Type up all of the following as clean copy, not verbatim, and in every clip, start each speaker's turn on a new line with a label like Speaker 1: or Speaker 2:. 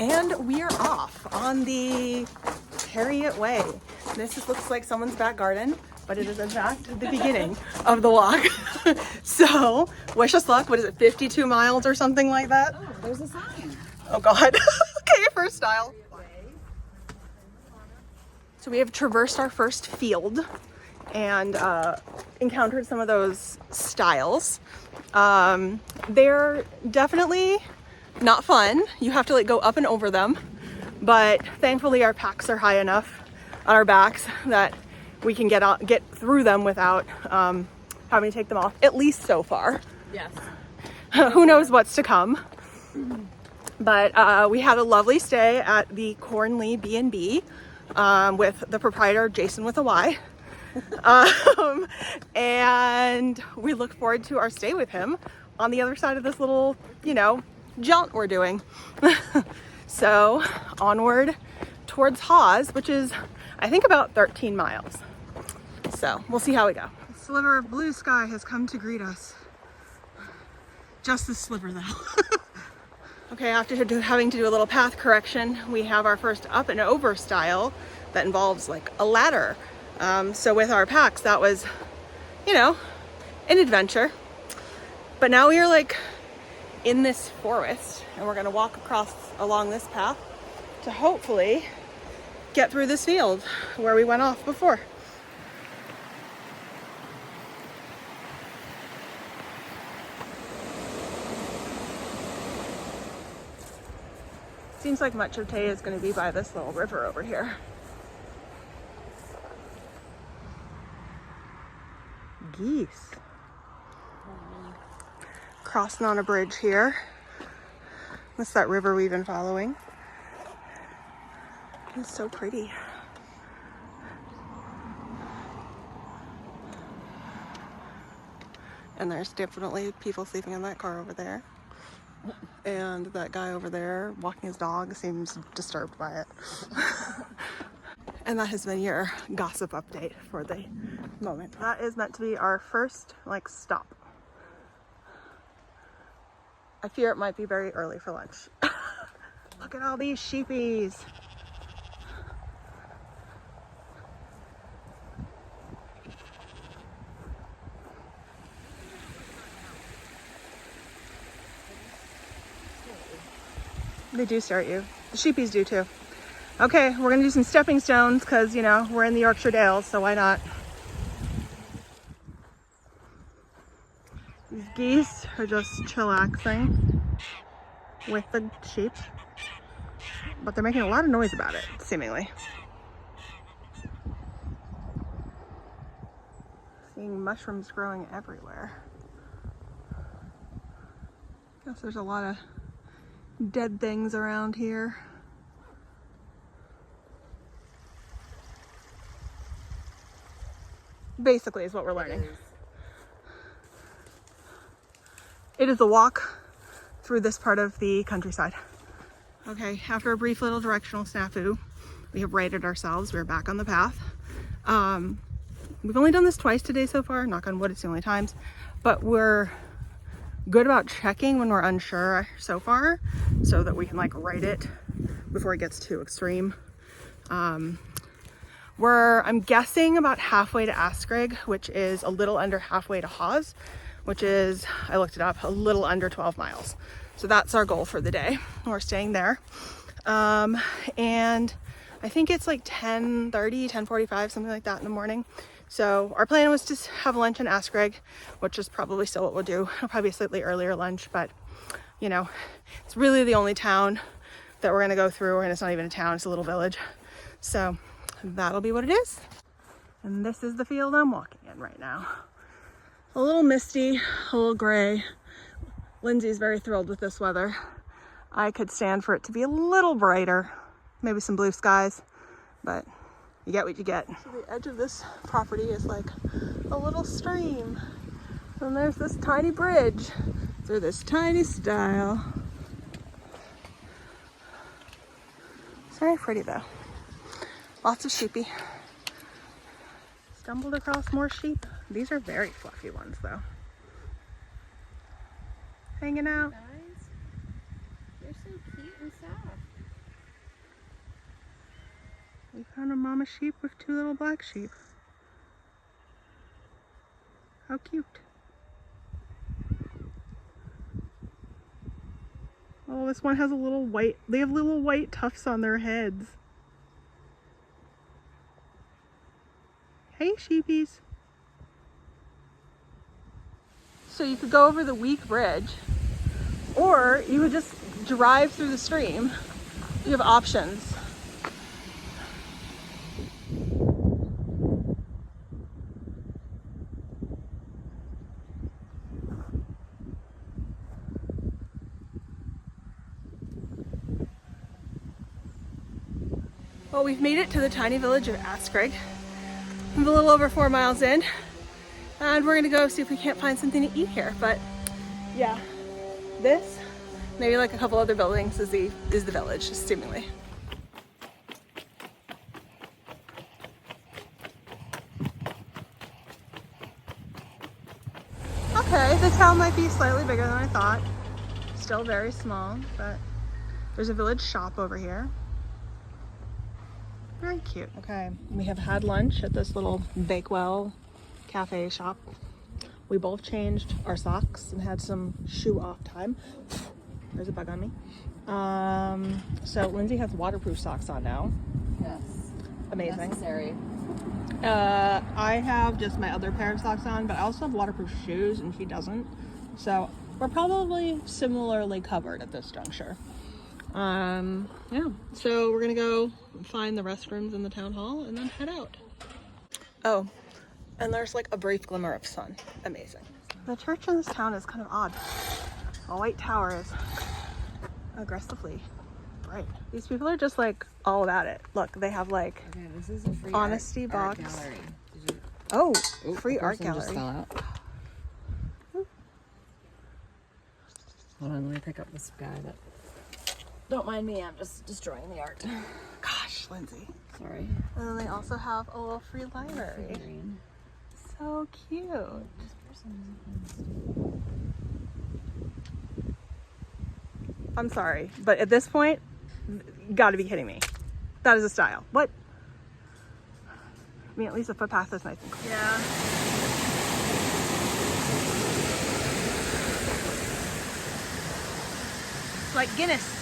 Speaker 1: And we are off on the Herriot Way. Looks like someone's back garden, but it is in fact the beginning of the walk. So wish us luck. What is it, 52 miles or something like that?
Speaker 2: Oh, there's a sign.
Speaker 1: Oh God. Okay, first style. So we have traversed our first field and encountered some of those stiles. They're definitely not fun. You have to like go up and over them, but thankfully our packs are high enough on our backs that we can get through them without having to take them off, at least so far.
Speaker 2: Yes.
Speaker 1: Who knows what's to come. But we had a lovely stay at the Cornley B&B with the proprietor, Jason with a Y. And we look forward to our stay with him on the other side of this little, jaunt we're doing. So onward towards Hawes, which is, I think, about 13 miles. So we'll see how we go. A sliver of blue sky has come to greet us. Just this sliver though. Okay, after having to do a little path correction, we have our first up and over style that involves like a ladder. So with our packs, that was, an adventure. But now we are like in this forest and we're gonna walk along this path to hopefully get through this field where we went off before. Seems like much of Tay is going to be by this little river over here. Geese. Crossing on a bridge here. That's that river we've been following. It's so pretty. And there's definitely people sleeping in that car over there. And that guy over there walking his dog seems disturbed by it. And that has been your gossip update for the moment. That is meant to be our first stop. I fear it might be very early for lunch. Look at all these sheepies. They do start you. The sheepies do too. Okay, we're gonna do some stepping stones because, we're in the Yorkshire Dales, so why not? These geese are just chillaxing with the sheep, but they're making a lot of noise about it, seemingly. Seeing mushrooms growing everywhere. Guess there's a lot of dead things around here. Basically is what we're learning. It is a walk through this part of the countryside. Okay, after a brief little directional snafu, we have righted ourselves. We're back on the path. We've only done this twice today so far. Knock on wood, it's the only times. But we're good about checking when we're unsure so far so that we can right it before it gets too extreme. I'm guessing about halfway to Aysgarth, which is a little under halfway to Hawes, which is, I looked it up, a little under 12 miles. So that's our goal for the day. We're staying there. And I think it's 10:30, 10:45, something like that in the morning. So our plan was to have lunch in Aysgarth, which is probably still what we'll do. It'll probably be a slightly earlier lunch, but it's really the only town that we're gonna go through, and it's not even a town, it's a little village. So that'll be what it is. And this is the field I'm walking in right now. A little misty, a little gray. Lindsay's very thrilled with this weather. I could stand for it to be a little brighter, maybe some blue skies, but you get what you get. So the edge of this property is a little stream. And there's this tiny bridge through this tiny stile. It's very pretty though. Lots of sheepy. Stumbled across more sheep. These are very fluffy ones though. Hanging out.
Speaker 2: Guys, they're so cute and soft.
Speaker 1: We found a mama sheep with 2 little black sheep. How cute. Oh, this one has a little white, they have little white tufts on their heads. Hey, sheepies. So you could go over the weak bridge, or you would just drive through the stream. You have options. Well, we've made it to the tiny village of Aysgarth. I'm a little over 4 miles in, and we're gonna go see if we can't find something to eat here. But yeah, this, maybe like a couple other buildings, is the village, seemingly. Okay, the town might be slightly bigger than I thought. Still very small, but there's a village shop over here. Very cute. Okay, we have had lunch at this little Bakewell cafe shop. We both changed our socks and had some shoe off time. There's a bug on me. So Lindsay has waterproof socks on now.
Speaker 2: Yes.
Speaker 1: Amazing.
Speaker 2: Necessary.
Speaker 1: I have just my other pair of socks on, but I also have waterproof shoes and she doesn't. So we're probably similarly covered at this juncture. Yeah, so we're gonna go find the restrooms in the town hall and then head out. Oh, and there's like a brief glimmer of sun. Amazing. The church in this town is kind of odd. A white tower is aggressively bright. These people are just like all about it. Look, they have like
Speaker 2: This is a free
Speaker 1: honesty
Speaker 2: art
Speaker 1: box.
Speaker 2: gallery.
Speaker 1: Oh, free art gallery.
Speaker 2: Just fell out. Hold on, let me pick up this guy. Don't mind me, I'm just destroying the art.
Speaker 1: Gosh, Lindsay.
Speaker 2: Sorry.
Speaker 1: And then they also have a little free library. So cute. I'm sorry, but at this point, you gotta be kidding me. That is a style. What? I mean, at least the footpath is nice and clear. Yeah. It's like Guinness.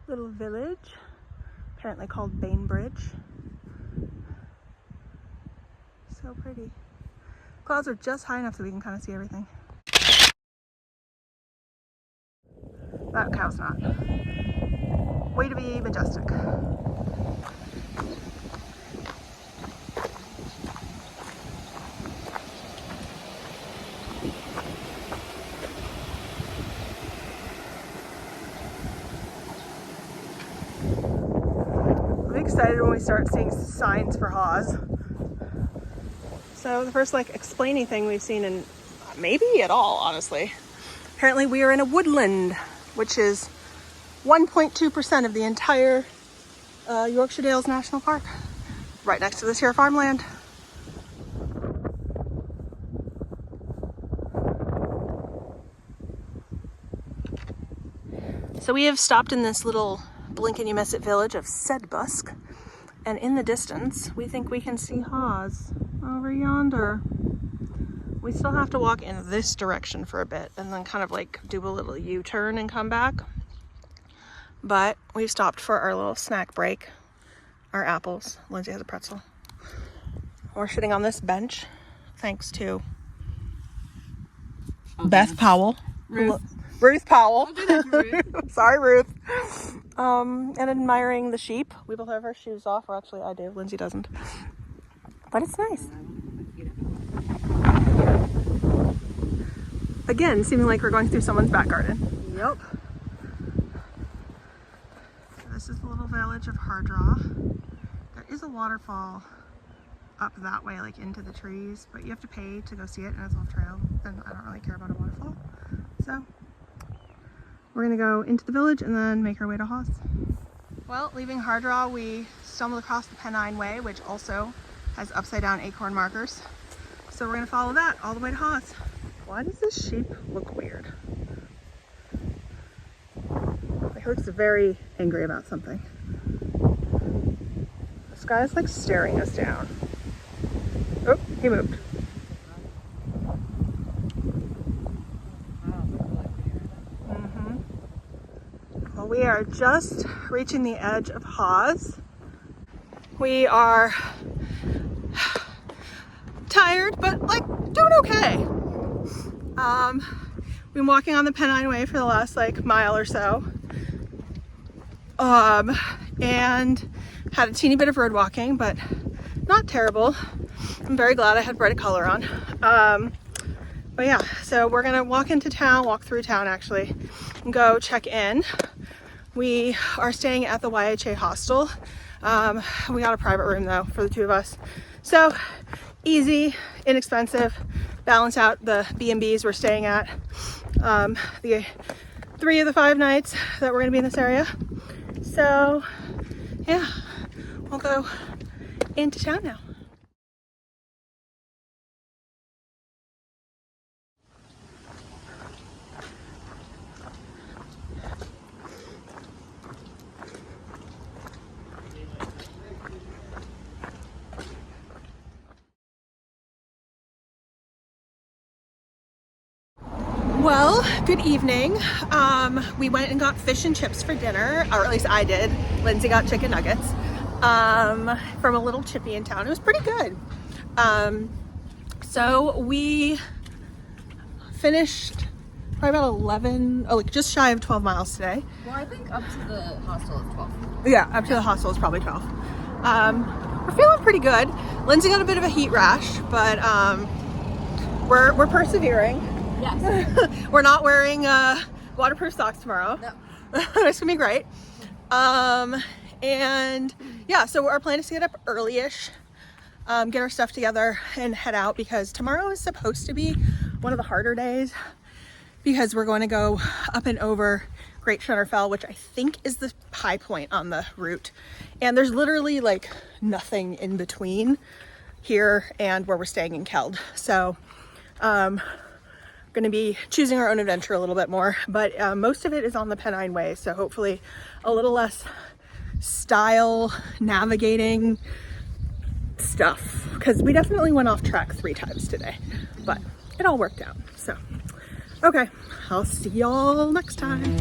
Speaker 1: Little village, apparently called Bainbridge. So pretty. Clouds are just high enough that we can kind of see everything. That cow's not. Way to be majestic. I'm excited when we start seeing signs for Hawes. So the first like explaining thing we've seen in maybe at all, honestly. Apparently we are in a woodland, which is 1.2% of the entire Yorkshire Dales National Park, right next to this here farmland. So we have stopped in this little blink and you miss it village of Sedbusk, and in the distance we think we can see Hawes over yonder. We still have to walk in this direction for a bit and then kind of like do a little U-turn and come back. But we've stopped for our little snack break, our apples. Lindsay has a pretzel. We're sitting on this bench thanks to Beth Powell. Ruth Powell. Ruth. Sorry, Ruth. And admiring the sheep. We both have our shoes off, or actually I do, Lindsay doesn't. But it's nice. Again, seeming like we're going through someone's back garden. Yep. This is the little village of Herriot. There is a waterfall up that way, like into the trees, but you have to pay to go see it, and it's off trail, and I don't really care about a waterfall. So we're gonna go into the village and then make our way to Hawes. Well, leaving Herriot, we stumbled across the Pennine Way, which also has upside down acorn markers. So we're gonna follow that all the way to Hawes. Why does this sheep look weird? Like, he looks very angry about something. This guy's like staring us down. Oh, he moved. Well, we are just reaching the edge of Hawes. We are tired, but like doing okay. Been walking on the Pennine Way for the last like mile or so. And had a teeny bit of road walking, but not terrible. I'm very glad I had bright color on. But yeah, so we're gonna walk into town, walk through town actually, and go check in. We are staying at the YHA hostel. We got a private room though for the two of us. So easy, inexpensive, balance out the B&Bs we're staying at. The 3 of the 5 nights that we're gonna be in this area. So yeah, we'll go into town now. Well, good evening. We went and got fish and chips for dinner, or at least I did. Lindsay got chicken nuggets from a little chippy in town. It was pretty good. So we finished probably about 11, like just shy of 12 miles today.
Speaker 2: Well, I think up to the hostel is 12.
Speaker 1: Yeah, up to the hostel is probably 12. We're feeling pretty good. Lindsay got a bit of a heat rash, but we're persevering.
Speaker 2: Yes.
Speaker 1: We're not wearing waterproof socks tomorrow.
Speaker 2: No.
Speaker 1: It's gonna be great. And yeah, so our plan is to get up early-ish, get our stuff together and head out, because tomorrow is supposed to be one of the harder days, because we're going to go up and over Great Shunnerfell, which I think is the high point on the route. And there's literally like nothing in between here and where we're staying in Keld. So going to be choosing our own adventure a little bit more, but most of it is on the Pennine Way, so hopefully a little less style navigating stuff, because we definitely went off track 3 times today, but it all worked out. So okay, I'll see y'all next time.